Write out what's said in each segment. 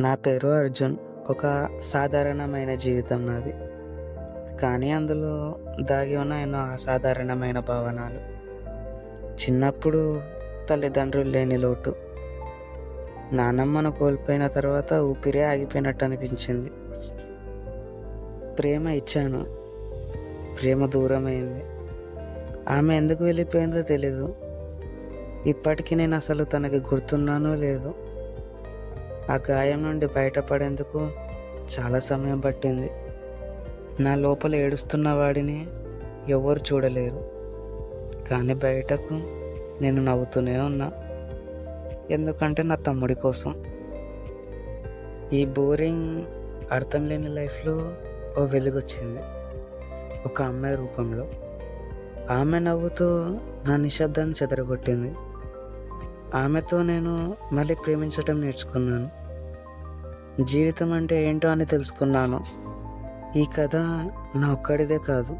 నా పేరు అర్జున్. ఒక సాధారణమైన జీవితం నాది. కానీ అందులో దాగి ఉన్న ఎన్నో అసాధారణమైన భావనలు. చిన్నప్పుడు తల్లిదండ్రులు లేని లోటు. నానమ్మను కోల్పోయిన తర్వాత ఊపిరే ఆగిపోయినట్టు అనిపించింది. ప్రేమ ఇచ్చాను, ప్రేమ దూరమైంది. ఆమె ఎందుకు వెళ్ళిపోయిందో తెలీదు. ఇప్పటికీ నేను అసలు తనకి గుర్తున్నానో లేదో. ఆ గాయం నుండి బయటపడేందుకు చాలా సమయం పట్టింది. నా లోపల ఏడుస్తున్న వాడిని ఎవరు చూడలేరు, కానీ బయటకు నేను నవ్వుతూనే ఉన్నా. ఎందుకంటే నా తమ్ముడి కోసం. ఈ బోరింగ్ అర్థం లేని లైఫ్లో ఓ వెలుగొచ్చింది, ఒక అమ్మాయి రూపంలో. ఆమె నవ్వుతూ నా నిశ్శబ్దాన్ని చెదరగొట్టింది. ఆమెతో నేను మళ్ళీ ప్రేమించటం నేర్చుకున్నాను. జీవితం అంటే ఏంటో అని తెలుసుకున్నాను. ఈ కథ నా ఒక్కడిదే కాదు,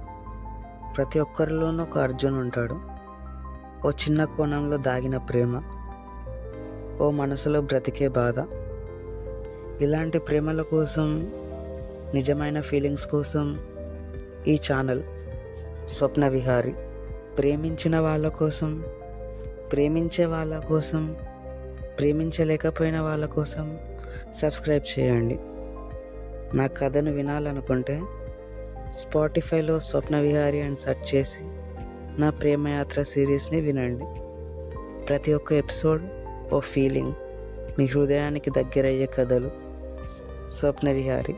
ప్రతి ఒక్కరిలోనూ ఒక అర్జున్ ఉంటాడు. ఓ చిన్న కోణంలో దాగిన ప్రేమ, ఓ మనసులో బ్రతికే బాధ. ఇలాంటి ప్రేమల కోసం, నిజమైన ఫీలింగ్స్ కోసం ఈ ఛానల్ స్వప్న విహారీ. ప్రేమించిన వాళ్ళ కోసం, ప్రేమించే వాళ్ళ కోసం, ప్రేమించలేకపోయిన వాళ్ళ కోసం సబ్స్క్రైబ్ చేయండి. నా కథను వినాలనుకుంటే స్పాటిఫైలో స్వప్న విహారీ అని సెర్చ్ చేసి నా ప్రేమయాత్ర సిరీస్ని వినండి. ప్రతి ఒక్క ఎపిసోడ్ ఓ ఫీలింగ్, మీ హృదయానికి దగ్గరయ్యే కథలు. స్వప్న విహారీ.